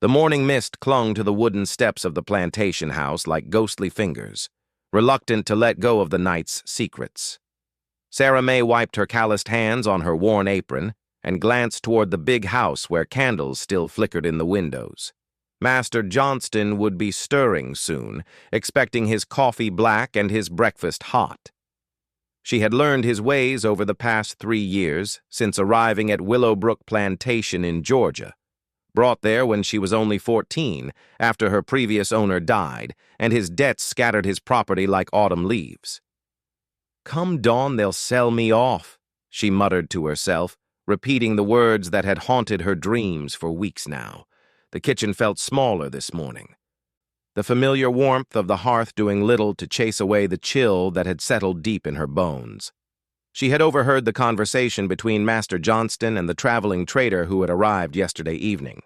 The morning mist clung to the wooden steps of the plantation house like ghostly fingers, reluctant to let go of the night's secrets. Sarah May wiped her calloused hands on her worn apron and glanced toward the big house where candles still flickered in the windows. Master Johnston would be stirring soon, expecting his coffee black and his breakfast hot. She had learned his ways over the past 3 years, since arriving at Willowbrook Plantation in Georgia. Brought there when she was only 14, after her previous owner died, and his debts scattered his property like autumn leaves. "Come dawn, they'll sell me off," she muttered to herself, repeating the words that had haunted her dreams for weeks now. The kitchen felt smaller this morning, the familiar warmth of the hearth doing little to chase away the chill that had settled deep in her bones. She had overheard the conversation between Master Johnston and the traveling trader who had arrived yesterday evening.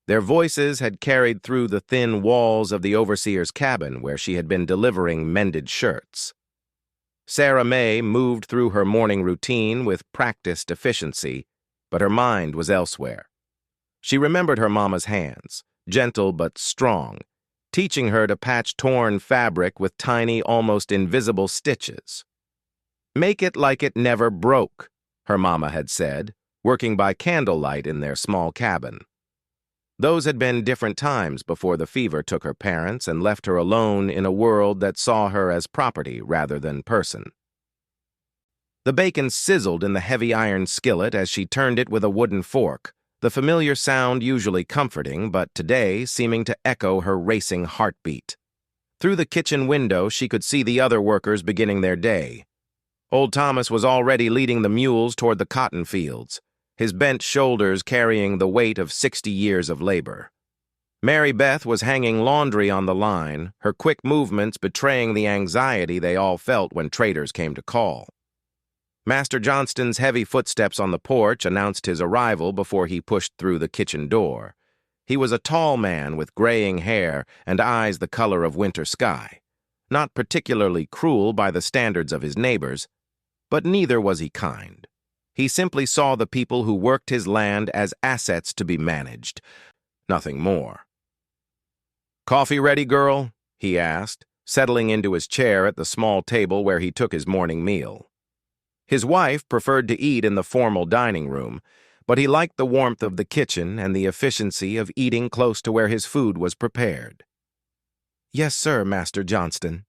Their voices had carried through the thin walls of the overseer's cabin where she had been delivering mended shirts. Sarah May moved through her morning routine with practiced efficiency, but her mind was elsewhere. She remembered her mama's hands, gentle but strong, teaching her to patch torn fabric with tiny, almost invisible stitches. "Make it like it never broke," her mama had said, working by candlelight in their small cabin. Those had been different times before the fever took her parents and left her alone in a world that saw her as property rather than person. The bacon sizzled in the heavy iron skillet as she turned it with a wooden fork, the familiar sound usually comforting, but today seeming to echo her racing heartbeat. Through the kitchen window, she could see the other workers beginning their day. Old Thomas was already leading the mules toward the cotton fields, his bent shoulders carrying the weight of 60 years of labor. Mary Beth was hanging laundry on the line, her quick movements betraying the anxiety they all felt when traders came to call. Master Johnston's heavy footsteps on the porch announced his arrival before he pushed through the kitchen door. He was a tall man with graying hair and eyes the color of winter sky, not particularly cruel by the standards of his neighbors, but neither was he kind. He simply saw the people who worked his land as assets to be managed, nothing more. "Coffee ready, girl?" he asked, settling into his chair at the small table where he took his morning meal. His wife preferred to eat in the formal dining room, but he liked the warmth of the kitchen and the efficiency of eating close to where his food was prepared. "Yes, sir, Master Johnston,"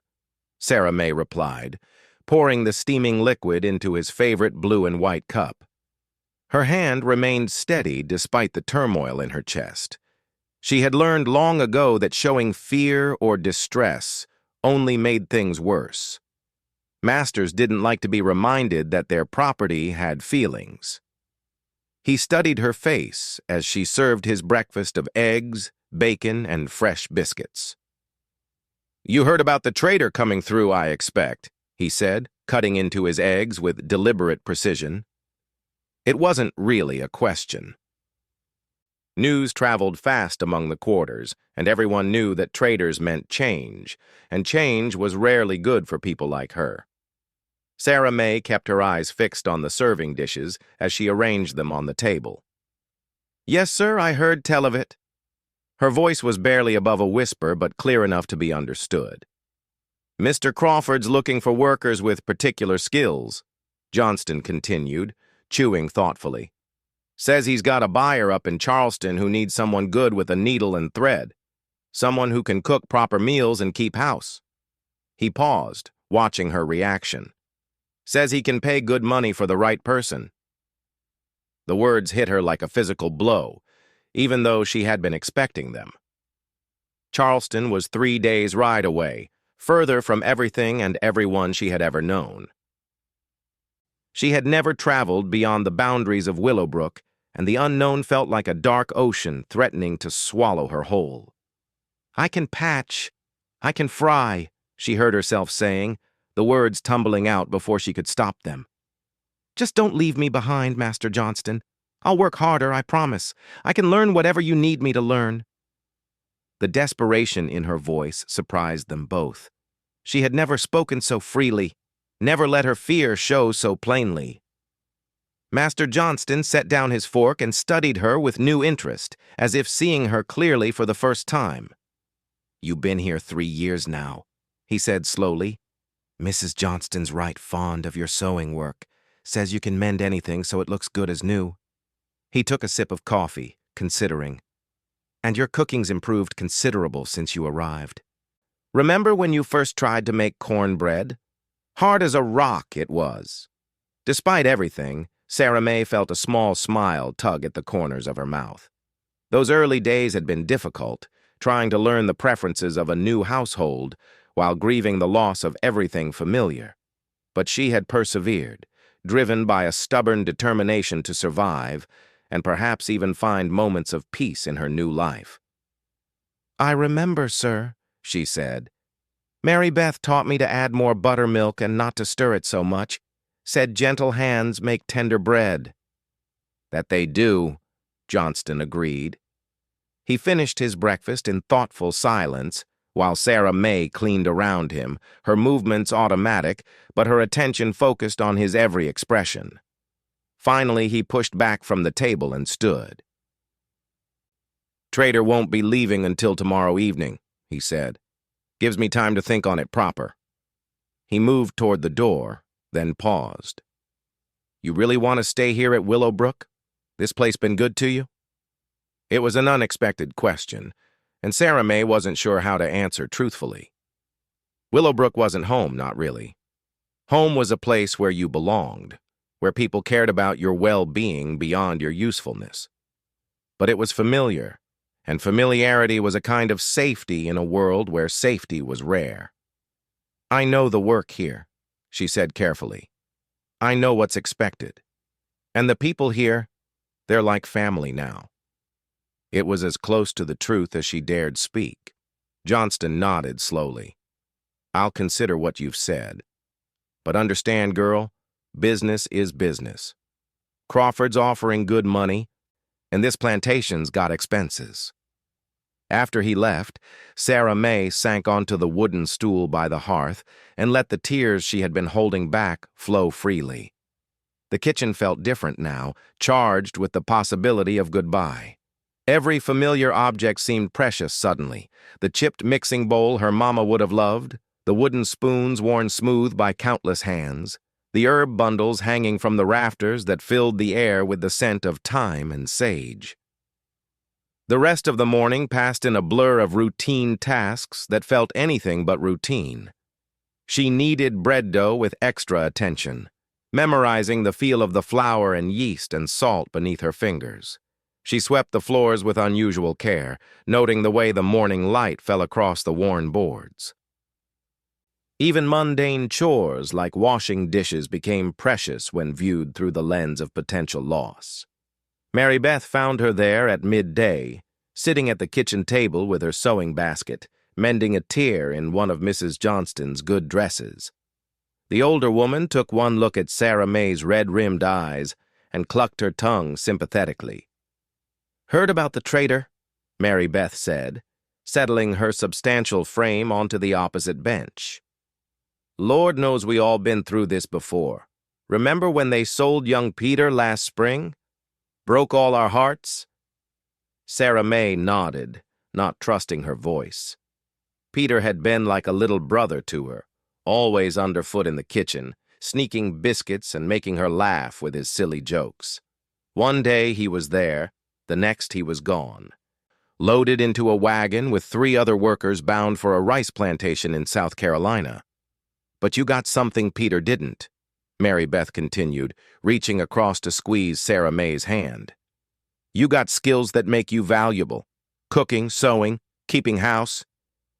Sarah May replied, pouring the steaming liquid into his favorite blue and white cup. Her hand remained steady despite the turmoil in her chest. She had learned long ago that showing fear or distress only made things worse. Masters didn't like to be reminded that their property had feelings. He studied her face as she served his breakfast of eggs, bacon, and fresh biscuits. "You heard about the trader coming through, I expect," he said, cutting into his eggs with deliberate precision. It wasn't really a question. News traveled fast among the quarters, and everyone knew that traders meant change, and change was rarely good for people like her. Sarah May kept her eyes fixed on the serving dishes as she arranged them on the table. "Yes, sir, I heard tell of it." Her voice was barely above a whisper, but clear enough to be understood. "Mr. Crawford's looking for workers with particular skills," Johnston continued, chewing thoughtfully. "Says he's got a buyer up in Charleston who needs someone good with a needle and thread, someone who can cook proper meals and keep house." He paused, watching her reaction. "Says he can pay good money for the right person." The words hit her like a physical blow, even though she had been expecting them. Charleston was 3 days' ride away, further from everything and everyone she had ever known. She had never traveled beyond the boundaries of Willowbrook, and the unknown felt like a dark ocean threatening to swallow her whole. "I can patch, I can fry," she heard herself saying, the words tumbling out before she could stop them. "Just don't leave me behind, Master Johnston. I'll work harder, I promise. I can learn whatever you need me to learn." The desperation in her voice surprised them both. She had never spoken so freely, never let her fear show so plainly. Master Johnston set down his fork and studied her with new interest, as if seeing her clearly for the first time. "You been here 3 years now," he said slowly. "Mrs. Johnston's right fond of your sewing work. Says you can mend anything so it looks good as new." He took a sip of coffee, considering. "And your cooking's improved considerable since you arrived. Remember when you first tried to make cornbread? Hard as a rock it was." Despite everything, Sarah May felt a small smile tug at the corners of her mouth. Those early days had been difficult, trying to learn the preferences of a new household while grieving the loss of everything familiar. But she had persevered, driven by a stubborn determination to survive and perhaps even find moments of peace in her new life. "I remember, sir," she said. "Mary Beth taught me to add more buttermilk and not to stir it so much. Said gentle hands make tender bread." "That they do," Johnston agreed. He finished his breakfast in thoughtful silence, while Sarah May cleaned around him, her movements automatic, but her attention focused on his every expression. Finally, he pushed back from the table and stood. "Trader won't be leaving until tomorrow evening," he said. "Gives me time to think on it proper." He moved toward the door, then paused. "You really want to stay here at Willowbrook? This place been good to you?" It was an unexpected question, and Sarah May wasn't sure how to answer truthfully. Willowbrook wasn't home, not really. Home was a place where you belonged, where people cared about your well-being beyond your usefulness. But it was familiar, and familiarity was a kind of safety in a world where safety was rare. "I know the work here," she said carefully. "I know what's expected. And the people here, they're like family now." It was as close to the truth as she dared speak. Johnston nodded slowly. "I'll consider what you've said. But understand, girl, business is business. Crawford's offering good money, and this plantation's got expenses." After he left, Sarah May sank onto the wooden stool by the hearth and let the tears she had been holding back flow freely. The kitchen felt different now, charged with the possibility of goodbye. Every familiar object seemed precious suddenly. The chipped mixing bowl her mama would have loved, the wooden spoons worn smooth by countless hands, the herb bundles hanging from the rafters that filled the air with the scent of thyme and sage. The rest of the morning passed in a blur of routine tasks that felt anything but routine. She kneaded bread dough with extra attention, memorizing the feel of the flour and yeast and salt beneath her fingers. She swept the floors with unusual care, noting the way the morning light fell across the worn boards. Even mundane chores like washing dishes became precious when viewed through the lens of potential loss. Mary Beth found her there at midday, sitting at the kitchen table with her sewing basket, mending a tear in one of Mrs. Johnston's good dresses. The older woman took one look at Sarah May's red-rimmed eyes and clucked her tongue sympathetically. "Heard about the trader?" Mary Beth said, settling her substantial frame onto the opposite bench. "Lord knows we all been through this before. Remember when they sold young Peter last spring? Broke all our hearts?" Sarah May nodded, not trusting her voice. Peter had been like a little brother to her, always underfoot in the kitchen, sneaking biscuits and making her laugh with his silly jokes. One day he was there, the next he was gone, loaded into a wagon with 3 other workers bound for a rice plantation in South Carolina. "But you got something Peter didn't," Mary Beth continued, reaching across to squeeze Sarah May's hand. "You got skills that make you valuable. Cooking, sewing, keeping house.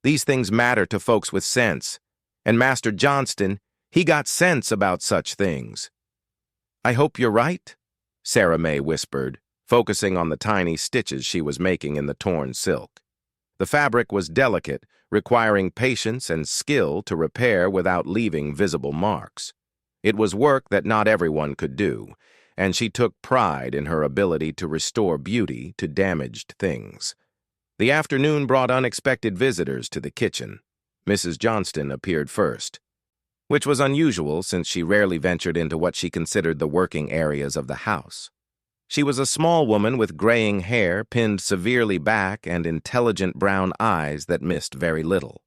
These things matter to folks with sense. And Master Johnston, he got sense about such things." "I hope you're right," Sarah May whispered, focusing on the tiny stitches she was making in the torn silk. The fabric was delicate, requiring patience and skill to repair without leaving visible marks. It was work that not everyone could do, and she took pride in her ability to restore beauty to damaged things. The afternoon brought unexpected visitors to the kitchen. Mrs. Johnston appeared first. which was unusual since she rarely ventured into what she considered the working areas of the house. She was a small woman with graying hair pinned severely back and intelligent brown eyes that missed very little.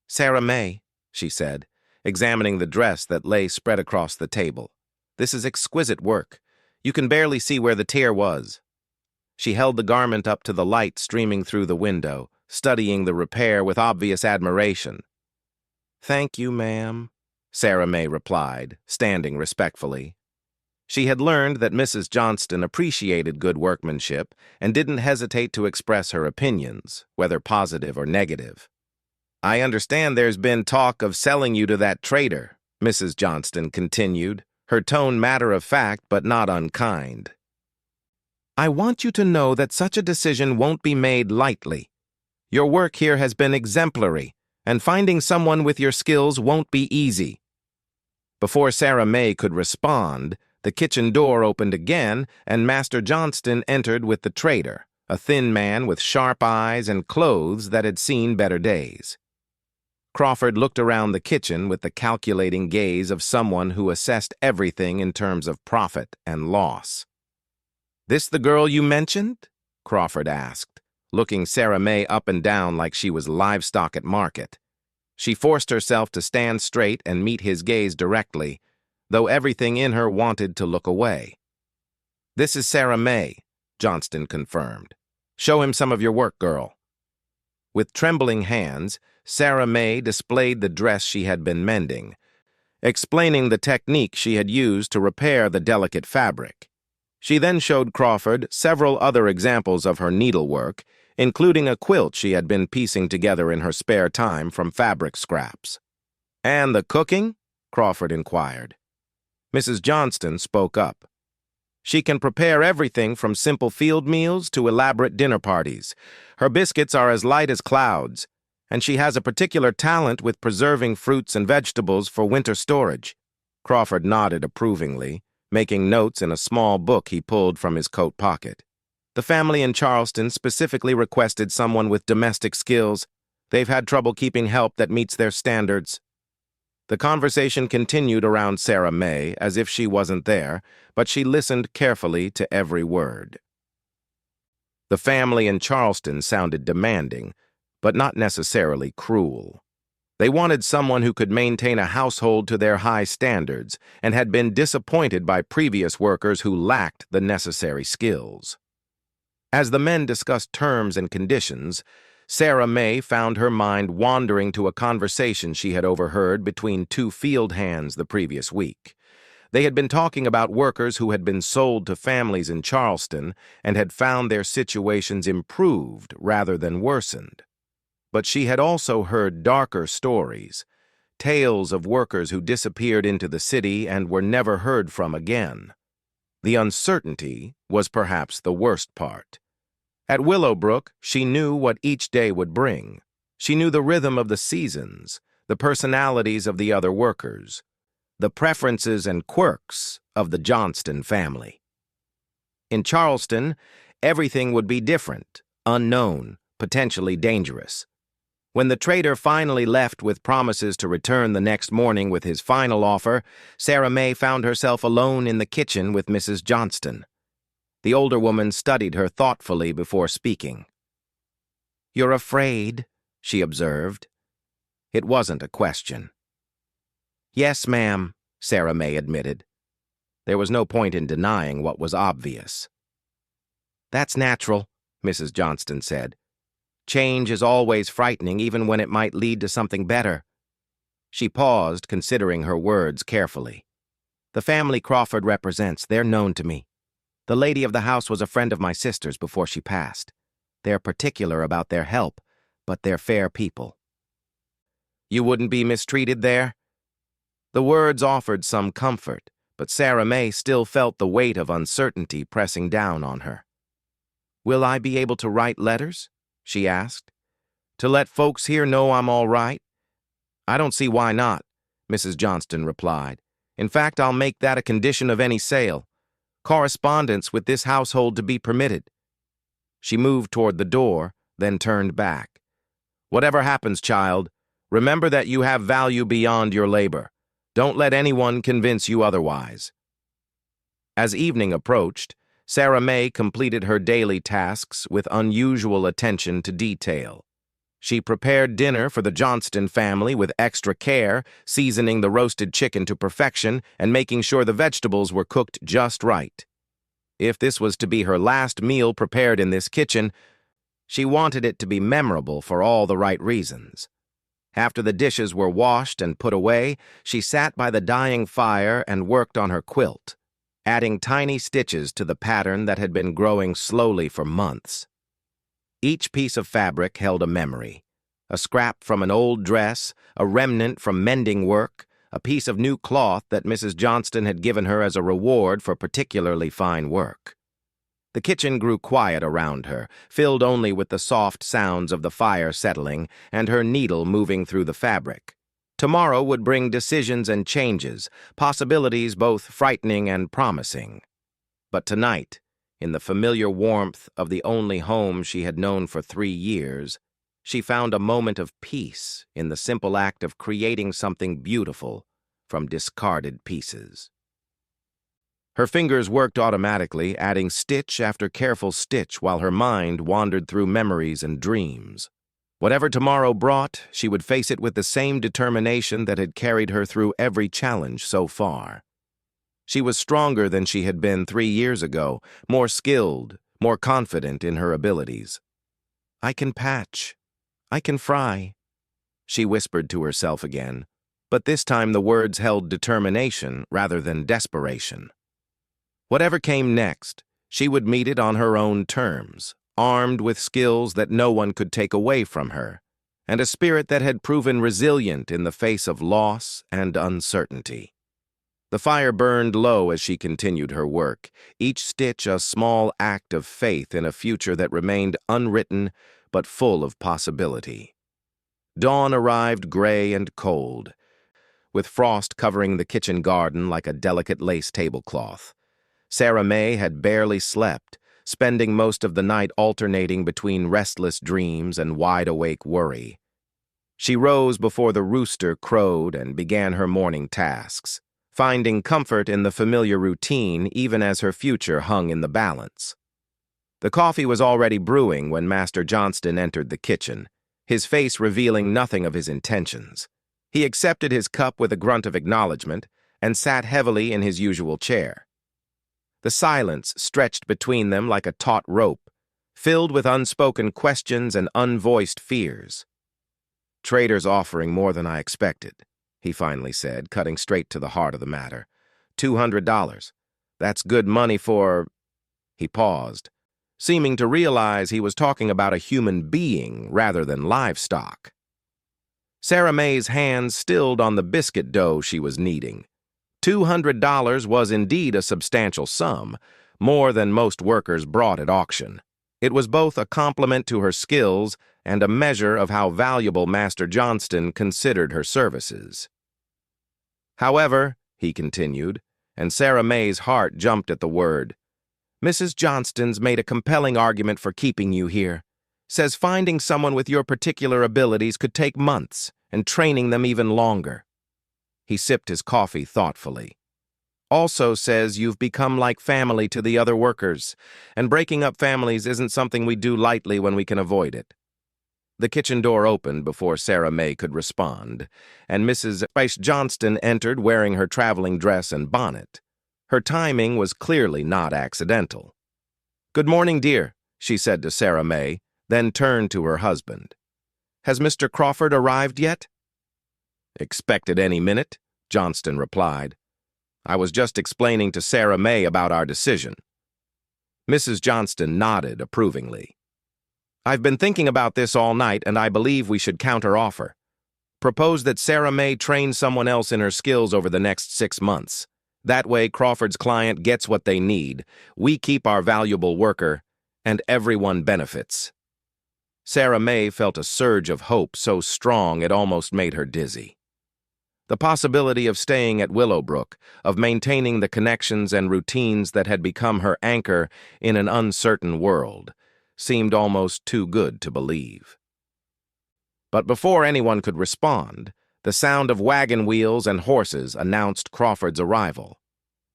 "Sarah May," she said, examining the dress that lay spread across the table. "This is exquisite work. You can barely see where the tear was." She held the garment up to the light streaming through the window, studying the repair with obvious admiration. "Thank you, ma'am," Sarah May replied, standing respectfully. She had learned that Mrs. Johnston appreciated good workmanship and didn't hesitate to express her opinions, whether positive or negative. "I understand there's been talk of selling you to that trader," Mrs. Johnston continued, her tone matter-of-fact but not unkind. "I want you to know that such a decision won't be made lightly. Your work here has been exemplary, and finding someone with your skills won't be easy." Before Sarah May could respond, the kitchen door opened again, and Master Johnston entered with the trader, a thin man with sharp eyes and clothes that had seen better days. Crawford looked around the kitchen with the calculating gaze of someone who assessed everything in terms of profit and loss. "This the girl you mentioned?" Crawford asked, looking Sarah May up and down like she was livestock at market. She forced herself to stand straight and meet his gaze directly, though everything in her wanted to look away. "This is Sarah May," Johnston confirmed. "Show him some of your work, girl." With trembling hands, Sarah May displayed the dress she had been mending, explaining the technique she had used to repair the delicate fabric. She then showed Crawford several other examples of her needlework, including a quilt she had been piecing together in her spare time from fabric scraps. "And the cooking?" Crawford inquired. Mrs. Johnston spoke up. "She can prepare everything from simple field meals to elaborate dinner parties. Her biscuits are as light as clouds, and she has a particular talent with preserving fruits and vegetables for winter storage." Crawford nodded approvingly, making notes in a small book he pulled from his coat pocket. "The family in Charleston specifically requested someone with domestic skills. They've had trouble keeping help that meets their standards." The conversation continued around Sarah May as if she wasn't there, but she listened carefully to every word. The family in Charleston sounded demanding, but not necessarily cruel. They wanted someone who could maintain a household to their high standards and had been disappointed by previous workers who lacked the necessary skills. As the men discussed terms and conditions, Sarah May found her mind wandering to a conversation she had overheard between two field hands the previous week. They had been talking about workers who had been sold to families in Charleston and had found their situations improved rather than worsened. But she had also heard darker stories, tales of workers who disappeared into the city and were never heard from again. The uncertainty was perhaps the worst part. At Willowbrook, she knew what each day would bring. She knew the rhythm of the seasons, the personalities of the other workers, the preferences and quirks of the Johnston family. In Charleston, everything would be different, unknown, potentially dangerous. When the trader finally left with promises to return the next morning with his final offer, Sarah May found herself alone in the kitchen with Mrs. Johnston. The older woman studied her thoughtfully before speaking. "You're afraid," she observed. It wasn't a question. "Yes, ma'am," Sarah May admitted. There was no point in denying what was obvious. "That's natural," Mrs. Johnston said. "Change is always frightening, even when it might lead to something better." She paused, considering her words carefully. "The family Crawford represents, they're known to me. The lady of the house was a friend of my sister's before she passed. They're particular about their help, but they're fair people." "You wouldn't be mistreated there?" The words offered some comfort, but Sarah May still felt the weight of uncertainty pressing down on her. "Will I be able to write letters?" she asked. "To let folks here know I'm all right?" "I don't see why not," Mrs. Johnston replied. "In fact, I'll make that a condition of any sale. Correspondence with this household to be permitted." She moved toward the door, then turned back. "Whatever happens, child, remember that you have value beyond your labor. Don't let anyone convince you otherwise. As evening approached, Sarah May completed her daily tasks with unusual attention to detail. She prepared dinner for the Johnston family with extra care, seasoning the roasted chicken to perfection and making sure the vegetables were cooked just right. If this was to be her last meal prepared in this kitchen, she wanted it to be memorable for all the right reasons. After the dishes were washed and put away, she sat by the dying fire and worked on her quilt, adding tiny stitches to the pattern that had been growing slowly for months. Each piece of fabric held a memory: a scrap from an old dress, a remnant from mending work, a piece of new cloth that Mrs. Johnston had given her as a reward for particularly fine work. The kitchen grew quiet around her, filled only with the soft sounds of the fire settling and her needle moving through the fabric. Tomorrow would bring decisions and changes, possibilities both frightening and promising. But tonight, in the familiar warmth of the only home she had known for 3 years, she found a moment of peace in the simple act of creating something beautiful from discarded pieces. Her fingers worked automatically, adding stitch after careful stitch while her mind wandered through memories and dreams. Whatever tomorrow brought, she would face it with the same determination that had carried her through every challenge so far. She was stronger than she had been 3 years ago, more skilled, more confident in her abilities. "I can patch. I can fry," she whispered to herself again, but this time the words held determination rather than desperation. Whatever came next, she would meet it on her own terms, armed with skills that no one could take away from her, and a spirit that had proven resilient in the face of loss and uncertainty. The fire burned low as she continued her work, each stitch a small act of faith in a future that remained unwritten but full of possibility. Dawn arrived gray and cold, with frost covering the kitchen garden like a delicate lace tablecloth. Sarah May had barely slept, spending most of the night alternating between restless dreams and wide-awake worry. She rose before the rooster crowed and began her morning tasks, finding comfort in the familiar routine even as her future hung in the balance. The coffee was already brewing when Master Johnston entered the kitchen, his face revealing nothing of his intentions. He accepted his cup with a grunt of acknowledgement and sat heavily in his usual chair. The silence stretched between them like a taut rope, filled with unspoken questions and unvoiced fears. "Trader's offering more than I expected," he finally said, cutting straight to the heart of the matter. $200. That's good money for—" He paused, seeming to realize he was talking about a human being rather than livestock. Sarah May's hands stilled on the biscuit dough she was kneading. $200 was indeed a substantial sum, more than most workers brought at auction. It was both a compliment to her skills and a measure of how valuable Master Johnston considered her services. "However," he continued, and Sarah May's heart jumped at the word, "Mrs. Johnston's made a compelling argument for keeping you here. Says finding someone with your particular abilities could take months, and training them even longer." He sipped his coffee thoughtfully. "Also says you've become like family to the other workers, and breaking up families isn't something we do lightly when we can avoid it." The kitchen door opened before Sarah May could respond, and Mrs. Johnston entered wearing her traveling dress and bonnet. Her timing was clearly not accidental. "Good morning, dear," she said to Sarah May, then turned to her husband. "Has Mr. Crawford arrived yet?" "Expected any minute," Johnston replied. "I was just explaining to Sarah May about our decision." Mrs. Johnston nodded approvingly. "I've been thinking about this all night, and I believe we should counter-offer. Propose that Sarah May train someone else in her skills over the next 6 months. That way, Crawford's client gets what they need, we keep our valuable worker, and everyone benefits." Sarah May felt a surge of hope so strong it almost made her dizzy. The possibility of staying at Willowbrook, of maintaining the connections and routines that had become her anchor in an uncertain world, seemed almost too good to believe. But before anyone could respond, The sound of wagon wheels and horses announced Crawford's arrival.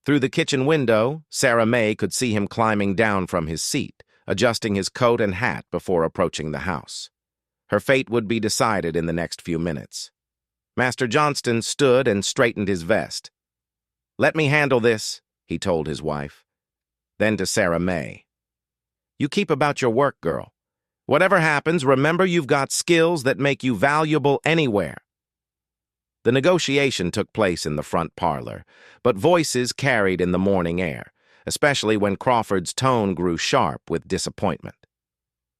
Through the kitchen window, Sarah May could see him climbing down from his seat, adjusting his coat and hat before approaching the house. Her fate would be decided in the next few minutes. Master Johnston stood and straightened his vest. "Let me handle this," he told his wife. Then to Sarah May, "You keep about your work, girl. Whatever happens, remember you've got skills that make you valuable anywhere." The negotiation took place in the front parlor, but voices carried in the morning air, especially when Crawford's tone grew sharp with disappointment.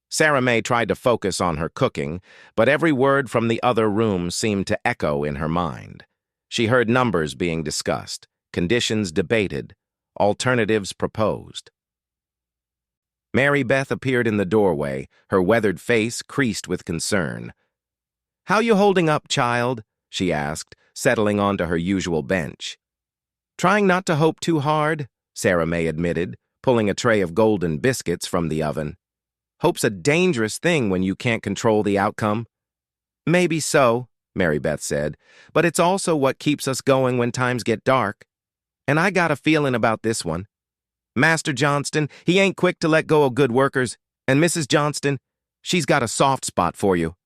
Sarah May tried to focus on her cooking, but every word from the other room seemed to echo in her mind. She heard numbers being discussed, conditions debated, alternatives proposed. Mary Beth appeared in the doorway, her weathered face creased with concern. "How you holding up, child?" she asked, settling onto her usual bench. "Trying not to hope too hard," Sarah May admitted, pulling a tray of golden biscuits from the oven. "Hope's a dangerous thing when you can't control the outcome." "Maybe so," Mary Beth said, "but it's also what keeps us going when times get dark. And I got a feeling about this one. Master Johnston, he ain't quick to let go of good workers, and Mrs. Johnston, she's got a soft spot for you."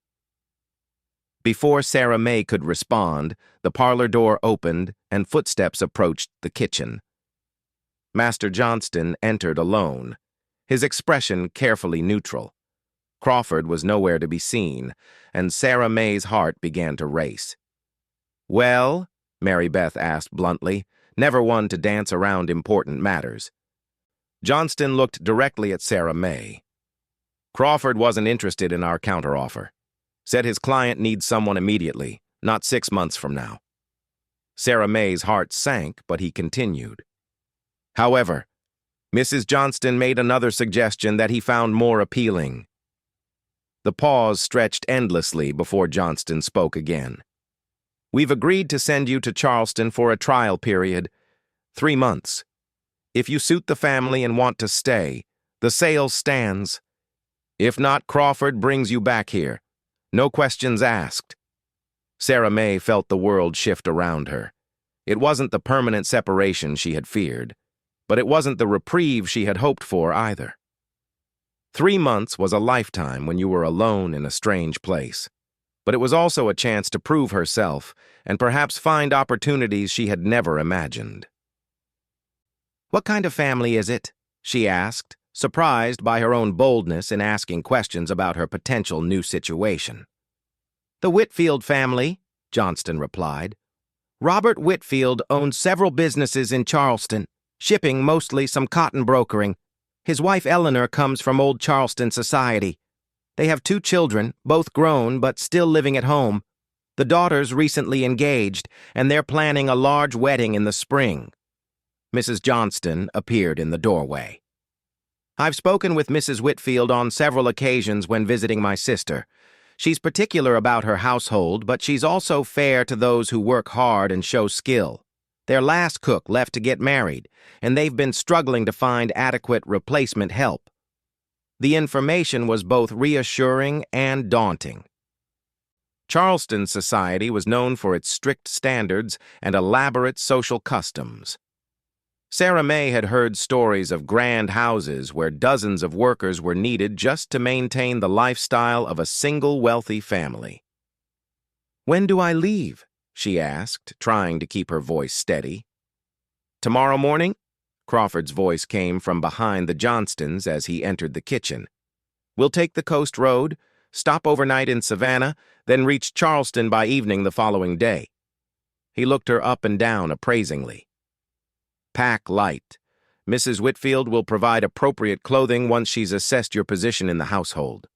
Before Sarah May could respond, the parlor door opened and footsteps approached the kitchen. Master Johnston entered alone, his expression carefully neutral. Crawford was nowhere to be seen, and Sarah May's heart began to race. "Well?" Mary Beth asked bluntly, never one to dance around important matters. Johnston looked directly at Sarah May. "Crawford wasn't interested in our counteroffer. Said his client needs someone immediately, not 6 months from now." Sarah May's heart sank, but he continued. "However, Mrs. Johnston made another suggestion that he found more appealing." The pause stretched endlessly before Johnston spoke again. "We've agreed to send you to Charleston for a trial period, 3 months. If you suit the family and want to stay, the sale stands. If not, Crawford brings you back here. No questions asked." Sarah May felt the world shift around her. It wasn't the permanent separation she had feared, but it wasn't the reprieve she had hoped for either. 3 months was a lifetime when you were alone in a strange place, but it was also a chance to prove herself and perhaps find opportunities she had never imagined. "What kind of family is it?" she asked, surprised by her own boldness in asking questions about her potential new situation. "The Whitfield family," Johnston replied. "Robert Whitfield owns several businesses in Charleston, shipping mostly some cotton brokering. His wife Eleanor comes from old Charleston society. They have 2 children, both grown but still living at home. The daughter's recently engaged, and they're planning a large wedding in the spring." Mrs. Johnston appeared in the doorway. "I've spoken with Mrs. Whitfield on several occasions when visiting my sister. She's particular about her household, but she's also fair to those who work hard and show skill. Their last cook left to get married, and they've been struggling to find adequate replacement help." The information was both reassuring and daunting. Charleston society was known for its strict standards and elaborate social customs. Sarah May had heard stories of grand houses where dozens of workers were needed just to maintain the lifestyle of a single wealthy family. "When do I leave?" she asked, trying to keep her voice steady. "Tomorrow morning?" Crawford's voice came from behind the Johnstons as he entered the kitchen. "We'll take the coast road, stop overnight in Savannah, then reach Charleston by evening the following day." He looked her up and down appraisingly. "Pack light. Mrs. Whitfield will provide appropriate clothing once she's assessed your position in the household."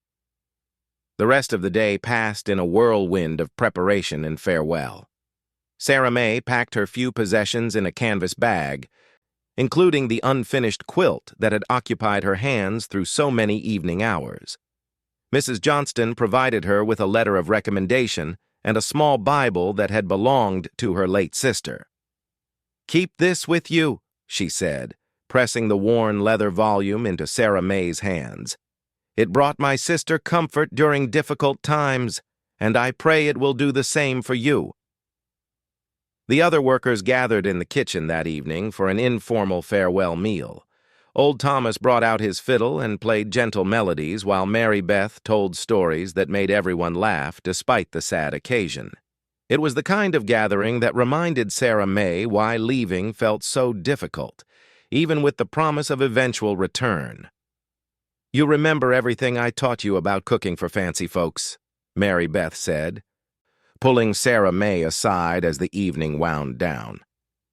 The rest of the day passed in a whirlwind of preparation and farewell. Sarah May packed her few possessions in a canvas bag, including the unfinished quilt that had occupied her hands through so many evening hours. Mrs. Johnston provided her with a letter of recommendation and a small Bible that had belonged to her late sister. "Keep this with you," she said, pressing the worn leather volume into Sarah May's hands. "It brought my sister comfort during difficult times, and I pray it will do the same for you." The other workers gathered in the kitchen that evening for an informal farewell meal. Old Thomas brought out his fiddle and played gentle melodies while Mary Beth told stories that made everyone laugh despite the sad occasion. It was the kind of gathering that reminded Sarah May why leaving felt so difficult, even with the promise of eventual return. "You remember everything I taught you about cooking for fancy folks," Mary Beth said, pulling Sarah May aside as the evening wound down.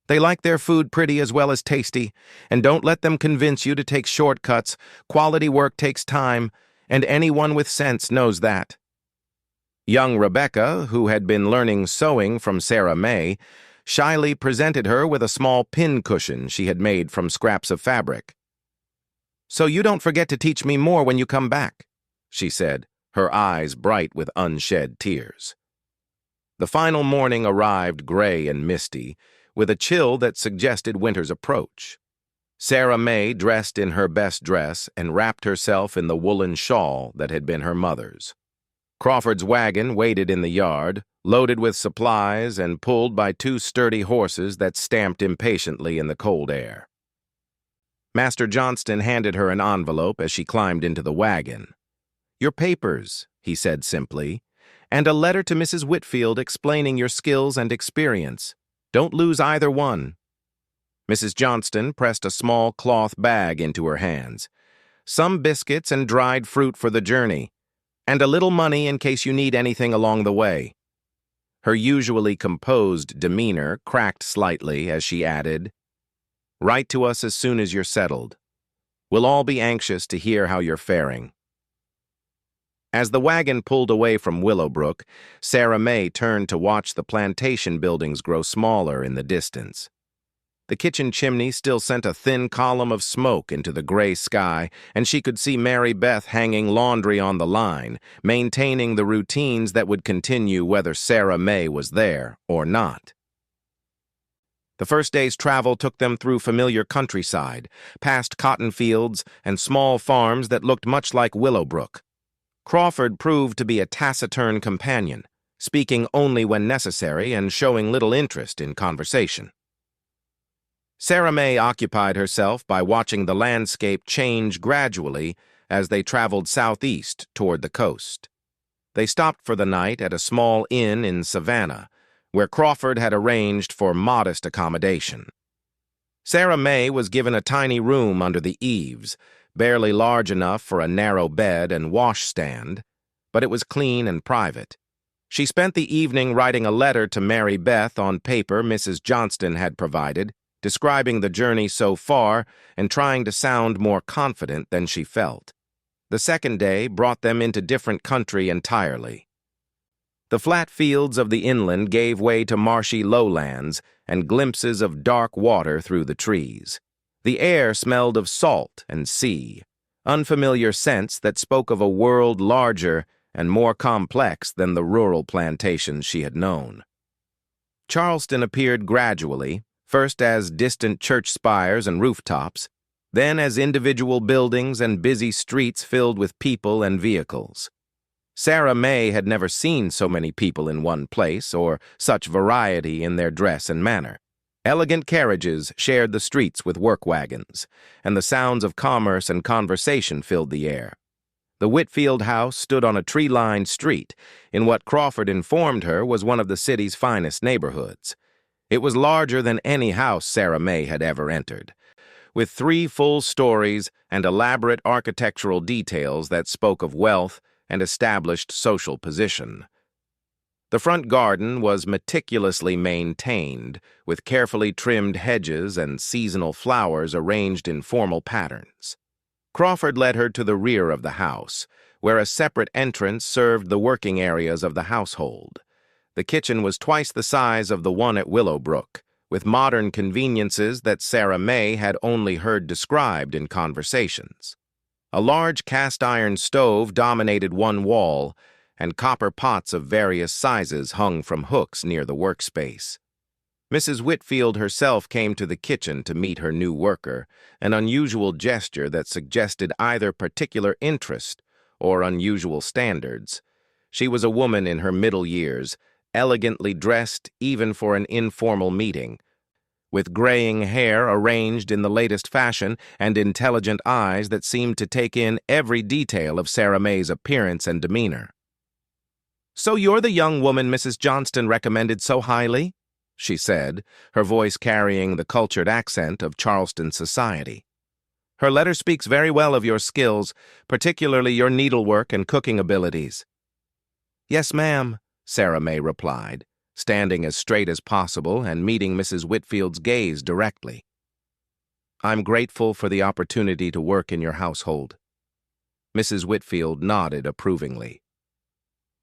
"They like their food pretty as well as tasty, and don't let them convince you to take shortcuts. Quality work takes time, and anyone with sense knows that." Young Rebecca, who had been learning sewing from Sarah May, shyly presented her with a small pin cushion she had made from scraps of fabric. "So you don't forget to teach me more when you come back," she said, her eyes bright with unshed tears. The final morning arrived gray and misty, with a chill that suggested winter's approach. Sarah May dressed in her best dress and wrapped herself in the woolen shawl that had been her mother's. Crawford's wagon waited in the yard, loaded with supplies and pulled by two sturdy horses that stamped impatiently in the cold air. Master Johnston handed her an envelope as she climbed into the wagon. "Your papers," he said simply, "and a letter to Mrs. Whitfield explaining your skills and experience. Don't lose either one." Mrs. Johnston pressed a small cloth bag into her hands. "Some biscuits and dried fruit for the journey, and a little money in case you need anything along the way." Her usually composed demeanor cracked slightly as she added, "Write to us as soon as you're settled. We'll all be anxious to hear how you're faring." As the wagon pulled away from Willowbrook, Sarah May turned to watch the plantation buildings grow smaller in the distance. The kitchen chimney still sent a thin column of smoke into the gray sky, and she could see Mary Beth hanging laundry on the line, maintaining the routines that would continue whether Sarah May was there or not. The first day's travel took them through familiar countryside, past cotton fields and small farms that looked much like Willowbrook. Crawford proved to be a taciturn companion, speaking only when necessary and showing little interest in conversation. Sarah May occupied herself by watching the landscape change gradually as they traveled southeast toward the coast. They stopped for the night at a small inn in Savannah, where Crawford had arranged for modest accommodation. Sarah May was given a tiny room under the eaves, barely large enough for a narrow bed and washstand, but it was clean and private. She spent the evening writing a letter to Mary Beth on paper Mrs. Johnston had provided, describing the journey so far and trying to sound more confident than she felt. The second day brought them into different country entirely. The flat fields of the inland gave way to marshy lowlands and glimpses of dark water through the trees. The air smelled of salt and sea, unfamiliar scents that spoke of a world larger and more complex than the rural plantations she had known. Charleston appeared gradually, first as distant church spires and rooftops, then as individual buildings and busy streets filled with people and vehicles. Sarah May had never seen so many people in one place or such variety in their dress and manner. Elegant carriages shared the streets with work wagons, and the sounds of commerce and conversation filled the air. The Whitfield house stood on a tree-lined street in what Crawford informed her was one of the city's finest neighborhoods. It was larger than any house Sarah May had ever entered, with 3 full stories and elaborate architectural details that spoke of wealth and established social position. The front garden was meticulously maintained, with carefully trimmed hedges and seasonal flowers arranged in formal patterns. Crawford led her to the rear of the house, where a separate entrance served the working areas of the household. The kitchen was twice the size of the one at Willowbrook, with modern conveniences that Sarah May had only heard described in conversations. A large cast-iron stove dominated one wall, and copper pots of various sizes hung from hooks near the workspace. Mrs. Whitfield herself came to the kitchen to meet her new worker, an unusual gesture that suggested either particular interest or unusual standards. She was a woman in her middle years, elegantly dressed even for an informal meeting, with graying hair arranged in the latest fashion and intelligent eyes that seemed to take in every detail of Sarah May's appearance and demeanor. "So you're the young woman Mrs. Johnston recommended so highly?" she said, her voice carrying the cultured accent of Charleston society. "Her letter speaks very well of your skills, particularly your needlework and cooking abilities." "Yes, ma'am," Sarah May replied, standing as straight as possible and meeting Mrs. Whitfield's gaze directly. "I'm grateful for the opportunity to work in your household." Mrs. Whitfield nodded approvingly.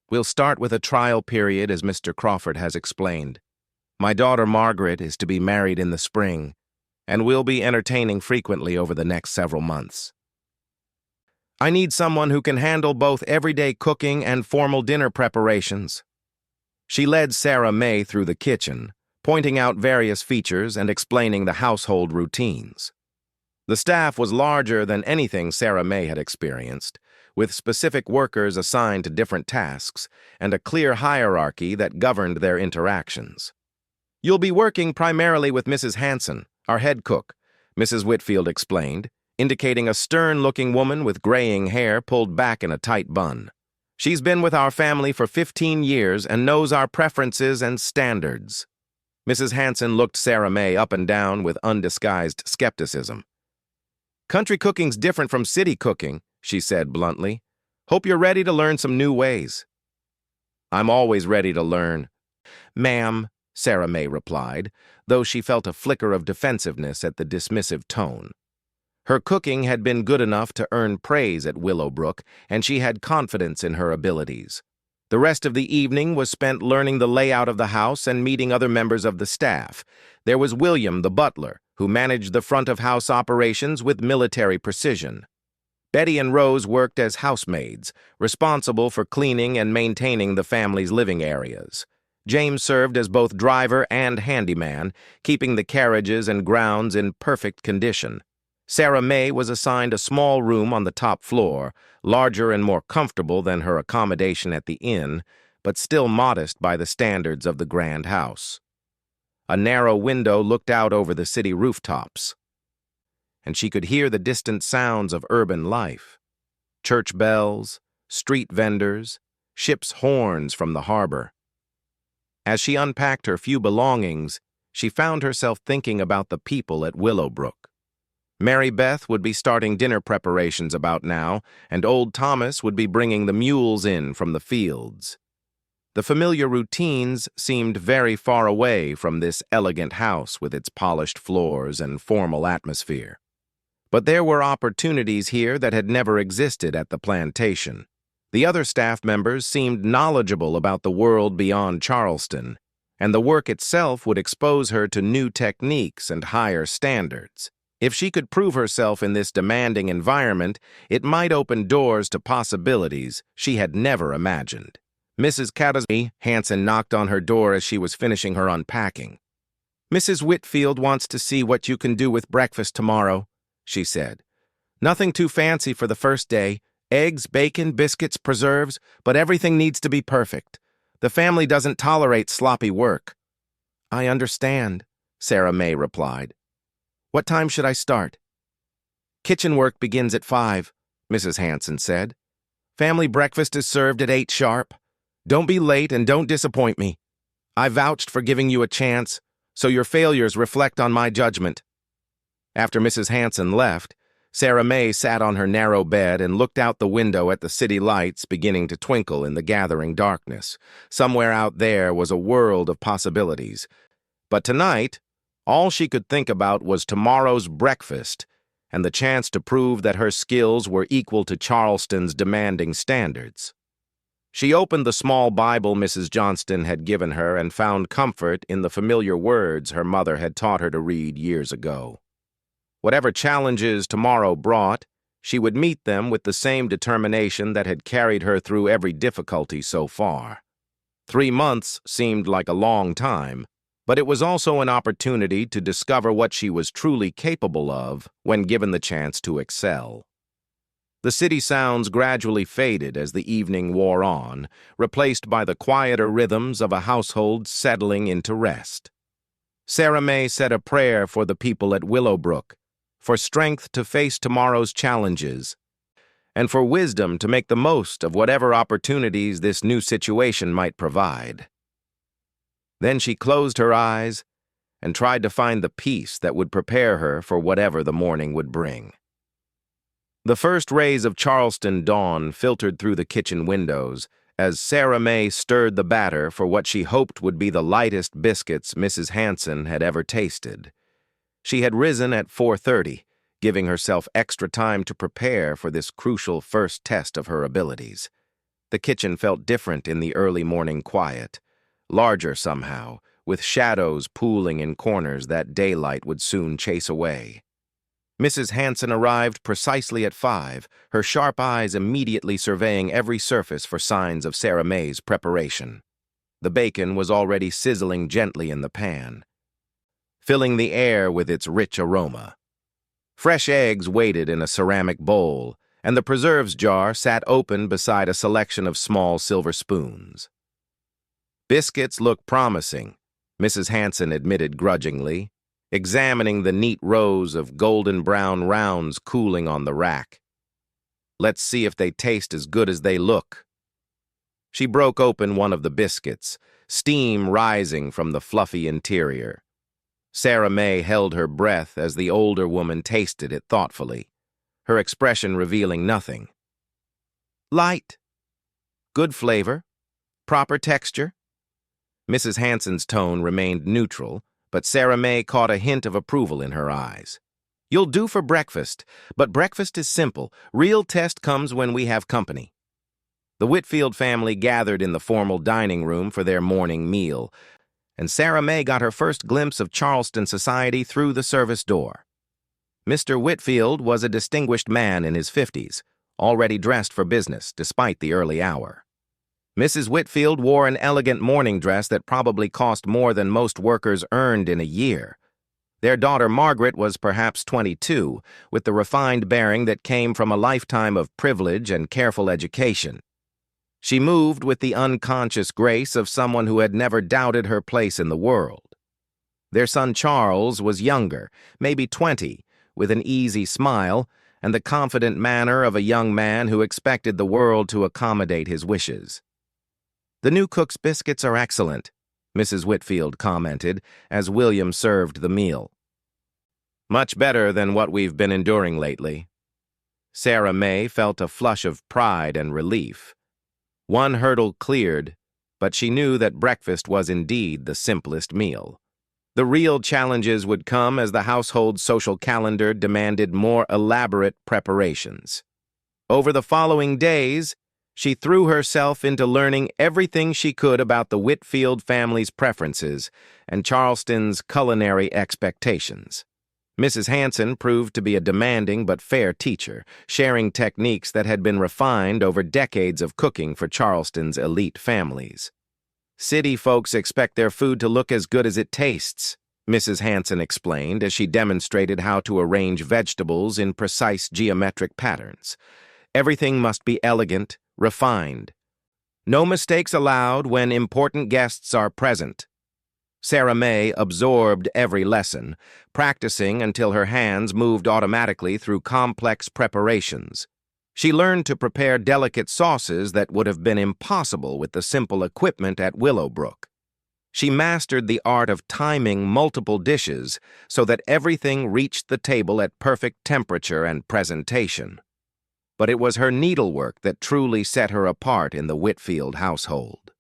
"We'll start with a trial period, as Mr. Crawford has explained. My daughter Margaret is to be married in the spring, and we'll be entertaining frequently over the next several months. I need someone who can handle both everyday cooking and formal dinner preparations." She led Sarah May through the kitchen, pointing out various features and explaining the household routines. The staff was larger than anything Sarah May had experienced, with specific workers assigned to different tasks and a clear hierarchy that governed their interactions. "You'll be working primarily with Mrs. Hanson, our head cook," Mrs. Whitfield explained, indicating a stern-looking woman with graying hair pulled back in a tight bun. "She's been with our family for 15 years and knows our preferences and standards." Mrs. Hanson looked Sarah May up and down with undisguised skepticism. "Country cooking's different from city cooking," she said bluntly. "Hope you're ready to learn some new ways." "I'm always ready to learn, ma'am," Sarah May replied, though she felt a flicker of defensiveness at the dismissive tone. Her cooking had been good enough to earn praise at Willowbrook, and she had confidence in her abilities. The rest of the evening was spent learning the layout of the house and meeting other members of the staff. There was William, the butler, who managed the front-of-house operations with military precision. Betty and Rose worked as housemaids, responsible for cleaning and maintaining the family's living areas. James served as both driver and handyman, keeping the carriages and grounds in perfect condition. Sarah May was assigned a small room on the top floor, larger and more comfortable than her accommodation at the inn, but still modest by the standards of the grand house. A narrow window looked out over the city rooftops, and she could hear the distant sounds of urban life: church bells, street vendors, ships' horns from the harbor. As she unpacked her few belongings, she found herself thinking about the people at Willowbrook. Mary Beth would be starting dinner preparations about now, and old Thomas would be bringing the mules in from the fields. The familiar routines seemed very far away from this elegant house with its polished floors and formal atmosphere. But there were opportunities here that had never existed at the plantation. The other staff members seemed knowledgeable about the world beyond Charleston, and the work itself would expose her to new techniques and higher standards. If she could prove herself in this demanding environment, it might open doors to possibilities she had never imagined. Mrs. Catesby Hanson knocked on her door as she was finishing her unpacking. "Mrs. Whitfield wants to see what you can do with breakfast tomorrow," she said. "Nothing too fancy for the first day. Eggs, bacon, biscuits, preserves, but everything needs to be perfect. The family doesn't tolerate sloppy work." "I understand," Sarah May replied. "What time should I start?" "Kitchen work begins at 5, Mrs. Hanson said. "Family breakfast is served at 8 sharp. Don't be late and don't disappoint me. I vouched for giving you a chance, so your failures reflect on my judgment." After Mrs. Hanson left, Sarah May sat on her narrow bed and looked out the window at the city lights beginning to twinkle in the gathering darkness. Somewhere out there was a world of possibilities. But tonight, all she could think about was tomorrow's breakfast and the chance to prove that her skills were equal to Charleston's demanding standards. She opened the small Bible Mrs. Johnston had given her and found comfort in the familiar words her mother had taught her to read years ago. Whatever challenges tomorrow brought, she would meet them with the same determination that had carried her through every difficulty so far. 3 months seemed like a long time, but it was also an opportunity to discover what she was truly capable of when given the chance to excel. The city sounds gradually faded as the evening wore on, replaced by the quieter rhythms of a household settling into rest. Sarah May said a prayer for the people at Willowbrook, for strength to face tomorrow's challenges, and for wisdom to make the most of whatever opportunities this new situation might provide. Then she closed her eyes and tried to find the peace that would prepare her for whatever the morning would bring. The first rays of Charleston dawn filtered through the kitchen windows as Sarah May stirred the batter for what she hoped would be the lightest biscuits Mrs. Hanson had ever tasted. She had risen at 4:30, giving herself extra time to prepare for this crucial first test of her abilities. The kitchen felt different in the early morning quiet, larger somehow, with shadows pooling in corners that daylight would soon chase away. Mrs. Hanson arrived precisely at 5, her sharp eyes immediately surveying every surface for signs of Sarah May's preparation. The bacon was already sizzling gently in the pan, filling the air with its rich aroma. Fresh eggs waited in a ceramic bowl, and the preserves jar sat open beside a selection of small silver spoons. Biscuits looked promising, Mrs. Hanson admitted grudgingly, examining the neat rows of golden brown rounds cooling on the rack. Let's see if they taste as good as they look. She broke open one of the biscuits, steam rising from the fluffy interior. Sarah May held her breath as the older woman tasted it thoughtfully, her expression revealing nothing. Light. Good flavor. Proper texture. Mrs. Hanson's tone remained neutral, but Sarah May caught a hint of approval in her eyes. You'll do for breakfast, but breakfast is simple. Real test comes when we have company. The Whitfield family gathered in the formal dining room for their morning meal, and Sarah May got her first glimpse of Charleston society through the service door. Mr. Whitfield was a distinguished man in his 50s, already dressed for business despite the early hour. Mrs. Whitfield wore an elegant morning dress that probably cost more than most workers earned in a year. Their daughter Margaret was perhaps 22, with the refined bearing that came from a lifetime of privilege and careful education. She moved with the unconscious grace of someone who had never doubted her place in the world. Their son Charles was younger, maybe 20, with an easy smile and the confident manner of a young man who expected the world to accommodate his wishes. The new cook's biscuits are excellent, Mrs. Whitfield commented as William served the meal. Much better than what we've been enduring lately. Sarah May felt a flush of pride and relief. One hurdle cleared, but she knew that breakfast was indeed the simplest meal. The real challenges would come as the household's social calendar demanded more elaborate preparations. Over the following days, she threw herself into learning everything she could about the Whitfield family's preferences and Charleston's culinary expectations. Mrs. Hanson proved to be a demanding but fair teacher, sharing techniques that had been refined over decades of cooking for Charleston's elite families. City folks expect their food to look as good as it tastes, Mrs. Hanson explained as she demonstrated how to arrange vegetables in precise geometric patterns. Everything must be elegant, refined. No mistakes allowed when important guests are present. Sarah May absorbed every lesson, practicing until her hands moved automatically through complex preparations. She learned to prepare delicate sauces that would have been impossible with the simple equipment at Willowbrook. She mastered the art of timing multiple dishes so that everything reached the table at perfect temperature and presentation. But it was her needlework that truly set her apart in the Whitfield household.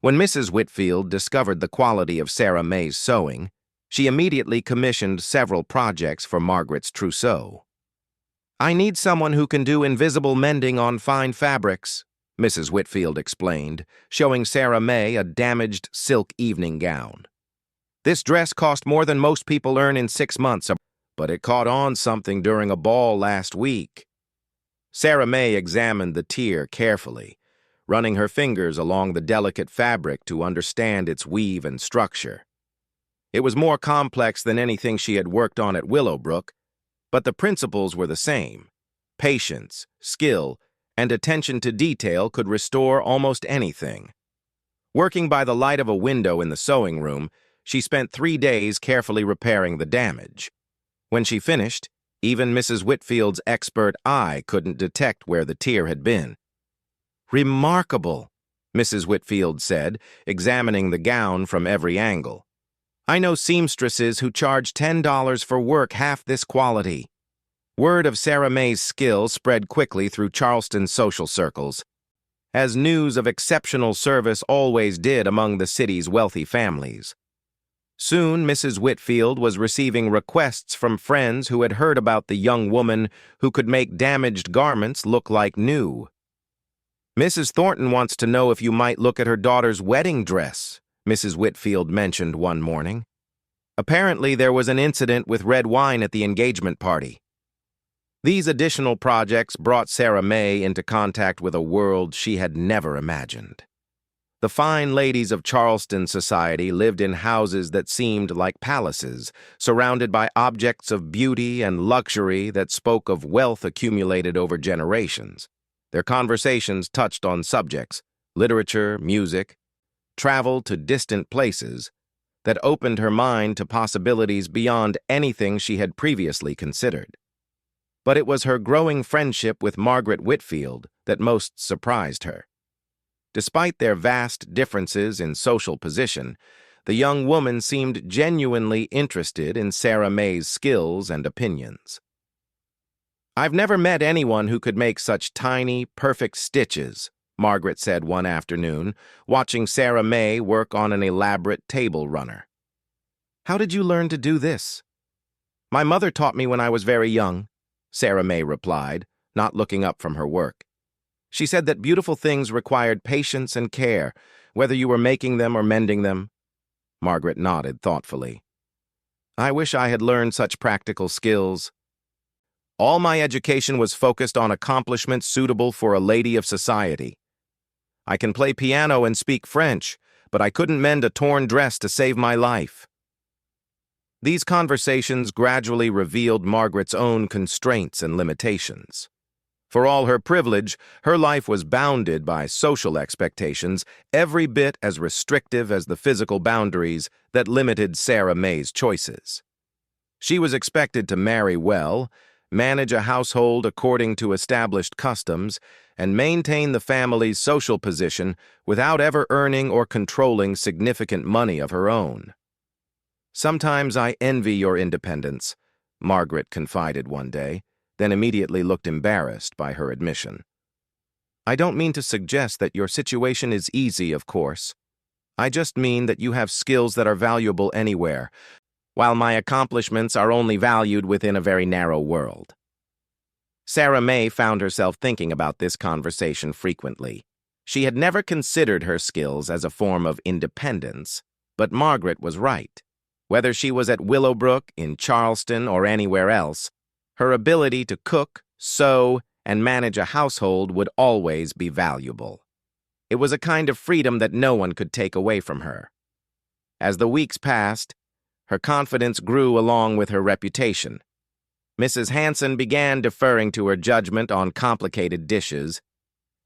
When Mrs. Whitfield discovered the quality of Sarah May's sewing, she immediately commissioned several projects for Margaret's trousseau. I need someone who can do invisible mending on fine fabrics, Mrs. Whitfield explained, showing Sarah May a damaged silk evening gown. This dress cost more than most people earn in 6 months, but it caught on something during a ball last week. Sarah May examined the tier carefully, running her fingers along the delicate fabric to understand its weave and structure. It was more complex than anything she had worked on at Willowbrook, but the principles were the same. Patience, skill, and attention to detail could restore almost anything. Working by the light of a window in the sewing room, she spent 3 days carefully repairing the damage. When she finished, even Mrs. Whitfield's expert eye couldn't detect where the tear had been. "Remarkable," Mrs. Whitfield said, examining the gown from every angle. "I know seamstresses who charge $10 for work half this quality." Word of Sarah May's skill spread quickly through Charleston's social circles, as news of exceptional service always did among the city's wealthy families. Soon, Mrs. Whitfield was receiving requests from friends who had heard about the young woman who could make damaged garments look like new. "Mrs. Thornton wants to know if you might look at her daughter's wedding dress," Mrs. Whitfield mentioned one morning. Apparently, there was an incident with red wine at the engagement party. These additional projects brought Sarah May into contact with a world she had never imagined. The fine ladies of Charleston society lived in houses that seemed like palaces, surrounded by objects of beauty and luxury that spoke of wealth accumulated over generations. Their conversations touched on subjects, literature, music, travel to distant places, that opened her mind to possibilities beyond anything she had previously considered. But it was her growing friendship with Margaret Whitfield that most surprised her. Despite their vast differences in social position, the young woman seemed genuinely interested in Sarah May's skills and opinions. "I've never met anyone who could make such tiny, perfect stitches," Margaret said one afternoon, watching Sarah May work on an elaborate table runner. "How did you learn to do this?" "My mother taught me when I was very young," Sarah May replied, not looking up from her work. "She said that beautiful things required patience and care, whether you were making them or mending them." Margaret nodded thoughtfully. "I wish I had learned such practical skills. All my education was focused on accomplishments suitable for a lady of society. I can play piano and speak French, but I couldn't mend a torn dress to save my life." These conversations gradually revealed Margaret's own constraints and limitations. For all her privilege, her life was bounded by social expectations, every bit as restrictive as the physical boundaries that limited Sarah May's choices. She was expected to marry well, manage a household according to established customs, and maintain the family's social position without ever earning or controlling significant money of her own. "Sometimes I envy your independence," Margaret confided one day, then immediately looked embarrassed by her admission. "I don't mean to suggest that your situation is easy, of course. I just mean that you have skills that are valuable anywhere, while my accomplishments are only valued within a very narrow world." Sarah May found herself thinking about this conversation frequently. She had never considered her skills as a form of independence, but Margaret was right. Whether she was at Willowbrook, in Charleston, or anywhere else, her ability to cook, sew, and manage a household would always be valuable. It was a kind of freedom that no one could take away from her. As the weeks passed, her confidence grew along with her reputation. Mrs. Hanson began deferring to her judgment on complicated dishes,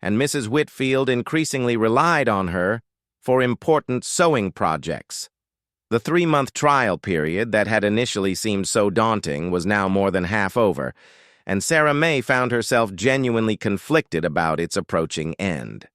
and Mrs. Whitfield increasingly relied on her for important sewing projects. The 3-month trial period that had initially seemed so daunting was now more than half over, and Sarah May found herself genuinely conflicted about its approaching end.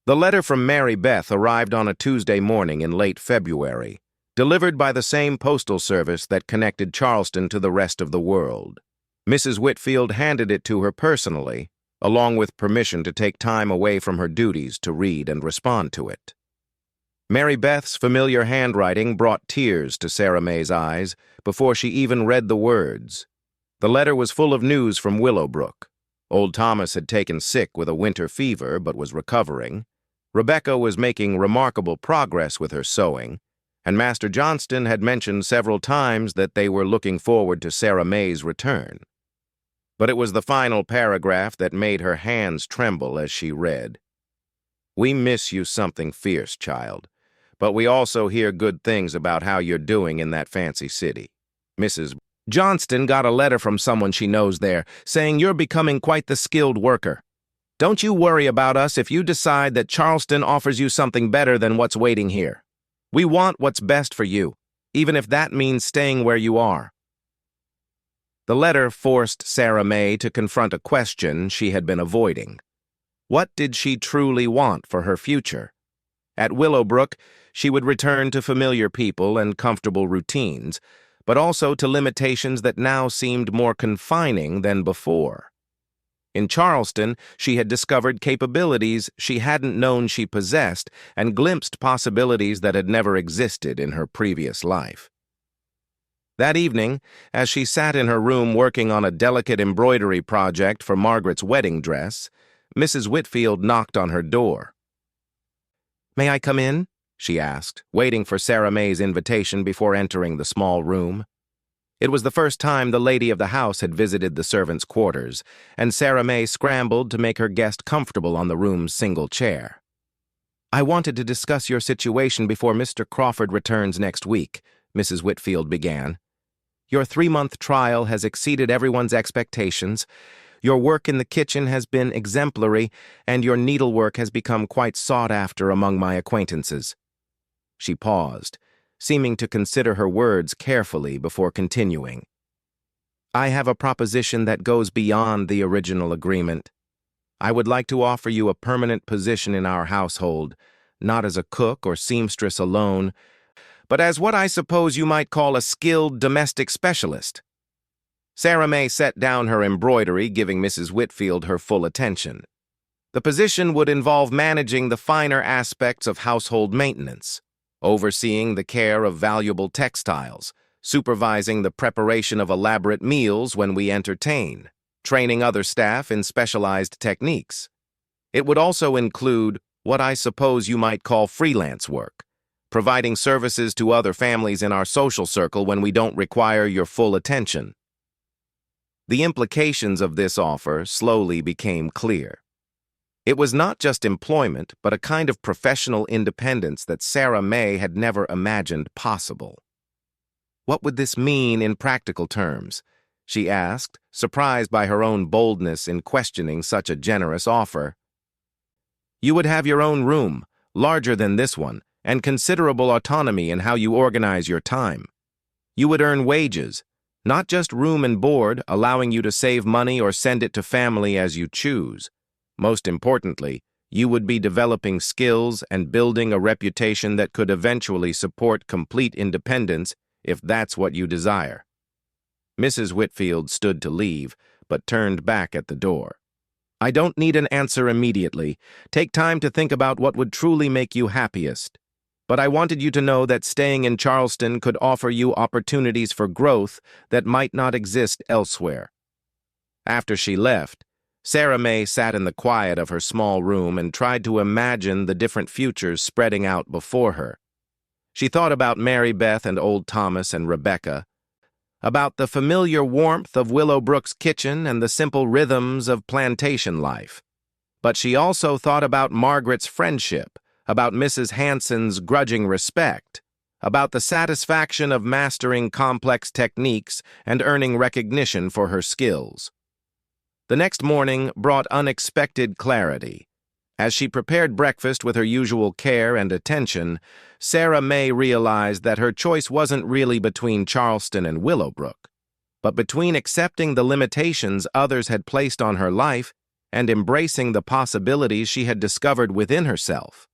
The letter from Mary Beth arrived on a Tuesday morning in late February, delivered by the same postal service that connected Charleston to the rest of the world. Mrs. Whitfield handed it to her personally, along with permission to take time away from her duties to read and respond to it. Mary Beth's familiar handwriting brought tears to Sarah May's eyes before she even read the words. The letter was full of news from Willowbrook. Old Thomas had taken sick with a winter fever but was recovering. Rebecca was making remarkable progress with her sewing, and Master Johnston had mentioned several times that they were looking forward to Sarah May's return. But it was the final paragraph that made her hands tremble as she read. "We miss you something fierce, child. But we also hear good things about how you're doing in that fancy city. Mrs. Johnston got a letter from someone she knows there, saying you're becoming quite the skilled worker. Don't you worry about us if you decide that Charleston offers you something better than what's waiting here. We want what's best for you, even if that means staying where you are. The letter forced Sarah May to confront a question she had been avoiding. What did she truly want for her future? At Willowbrook, she would return to familiar people and comfortable routines, but also to limitations that now seemed more confining than before. In Charleston, she had discovered capabilities she hadn't known she possessed and glimpsed possibilities that had never existed in her previous life. That evening, as she sat in her room working on a delicate embroidery project for Margaret's wedding dress, Mrs. Whitfield knocked on her door. "May I come in?" she asked, waiting for Sarah May's invitation before entering the small room. It was the first time the lady of the house had visited the servants' quarters, and Sarah May scrambled to make her guest comfortable on the room's single chair. "I wanted to discuss your situation before Mr. Crawford returns next week," Mrs. Whitfield began. "Your 3-month trial has exceeded everyone's expectations. Your work in the kitchen has been exemplary, and your needlework has become quite sought after among my acquaintances." She paused, seeming to consider her words carefully before continuing. "I have a proposition that goes beyond the original agreement. I would like to offer you a permanent position in our household, not as a cook or seamstress alone, but as what I suppose you might call a skilled domestic specialist." Sarah May set down her embroidery, giving Mrs. Whitfield her full attention. The position would involve managing the finer aspects of household maintenance, overseeing the care of valuable textiles, supervising the preparation of elaborate meals when we entertain, training other staff in specialized techniques. It would also include what I suppose you might call freelance work, providing services to other families in our social circle when we don't require your full attention. The implications of this offer slowly became clear. It was not just employment, but a kind of professional independence that Sarah May had never imagined possible. What would this mean in practical terms? She asked, surprised by her own boldness in questioning such a generous offer. "You would have your own room, larger than this one, and considerable autonomy in how you organize your time. You would earn wages, not just room and board, allowing you to save money or send it to family as you choose. Most importantly, you would be developing skills and building a reputation that could eventually support complete independence if that's what you desire." Mrs. Whitfield stood to leave, but turned back at the door. "I don't need an answer immediately. Take time to think about what would truly make you happiest. But I wanted you to know that staying in Charleston could offer you opportunities for growth that might not exist elsewhere." After she left, Sarah May sat in the quiet of her small room and tried to imagine the different futures spreading out before her. She thought about Mary Beth and old Thomas and Rebecca, about the familiar warmth of Willowbrook's kitchen and the simple rhythms of plantation life. But she also thought about Margaret's friendship, about Mrs. Hanson's grudging respect, about the satisfaction of mastering complex techniques and earning recognition for her skills. The next morning brought unexpected clarity. As she prepared breakfast with her usual care and attention, Sarah May realized that her choice wasn't really between Charleston and Willowbrook, but between accepting the limitations others had placed on her life and embracing the possibilities she had discovered within herself.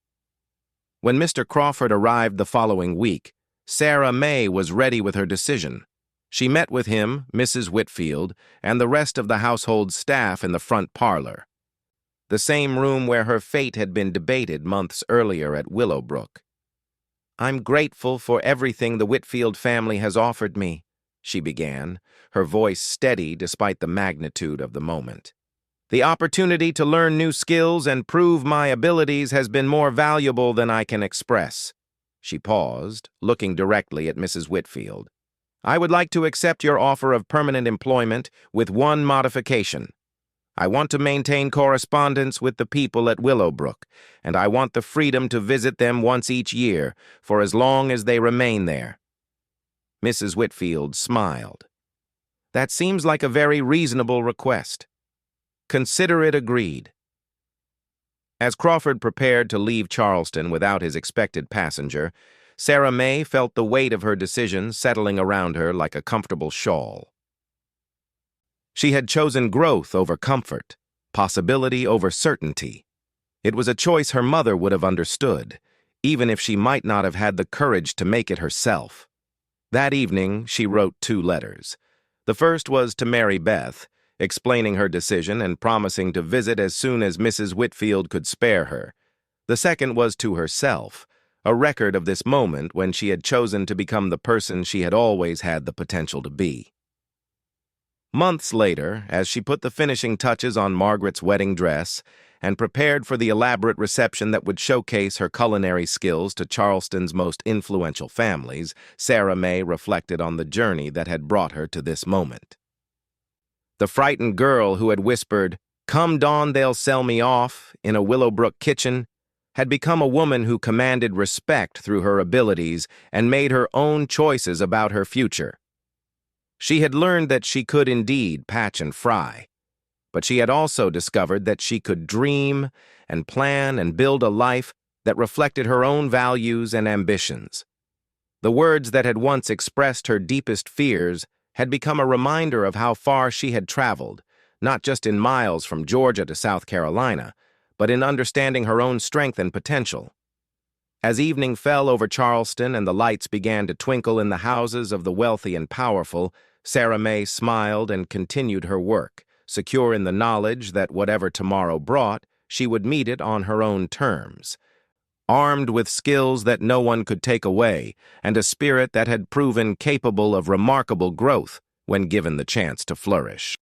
When Mr. Crawford arrived the following week, Sarah May was ready with her decision. She met with him, Mrs. Whitfield, and the rest of the household staff in the front parlor, the same room where her fate had been debated months earlier at Willowbrook. "I'm grateful for everything the Whitfield family has offered me," she began, her voice steady despite the magnitude of the moment. "The opportunity to learn new skills and prove my abilities has been more valuable than I can express." She paused, looking directly at Mrs. Whitfield. "I would like to accept your offer of permanent employment with one modification. I want to maintain correspondence with the people at Willowbrook, and I want the freedom to visit them once each year, for as long as they remain there." Mrs. Whitfield smiled. That seems like a very reasonable request. Consider it agreed. As Crawford prepared to leave Charleston without his expected passenger, Sarah May felt the weight of her decision settling around her like a comfortable shawl. She had chosen growth over comfort, possibility over certainty. It was a choice her mother would have understood, even if she might not have had the courage to make it herself. That evening, she wrote 2 letters. The first was to Mary Beth, explaining her decision and promising to visit as soon as Mrs. Whitfield could spare her. The second was to herself, a record of this moment when she had chosen to become the person she had always had the potential to be. Months later, as she put the finishing touches on Margaret's wedding dress and prepared for the elaborate reception that would showcase her culinary skills to Charleston's most influential families, Sarah May reflected on the journey that had brought her to this moment. The frightened girl who had whispered, "Come dawn, they'll sell me off," in a Willowbrook kitchen, had become a woman who commanded respect through her abilities and made her own choices about her future. She had learned that she could indeed patch and fry, but she had also discovered that she could dream and plan and build a life that reflected her own values and ambitions. The words that had once expressed her deepest fears had become a reminder of how far she had traveled, not just in miles from Georgia to South Carolina, but in understanding her own strength and potential. As evening fell over Charleston and the lights began to twinkle in the houses of the wealthy and powerful, Sarah May smiled and continued her work, secure in the knowledge that whatever tomorrow brought, she would meet it on her own terms. Armed with skills that no one could take away, and a spirit that had proven capable of remarkable growth when given the chance to flourish.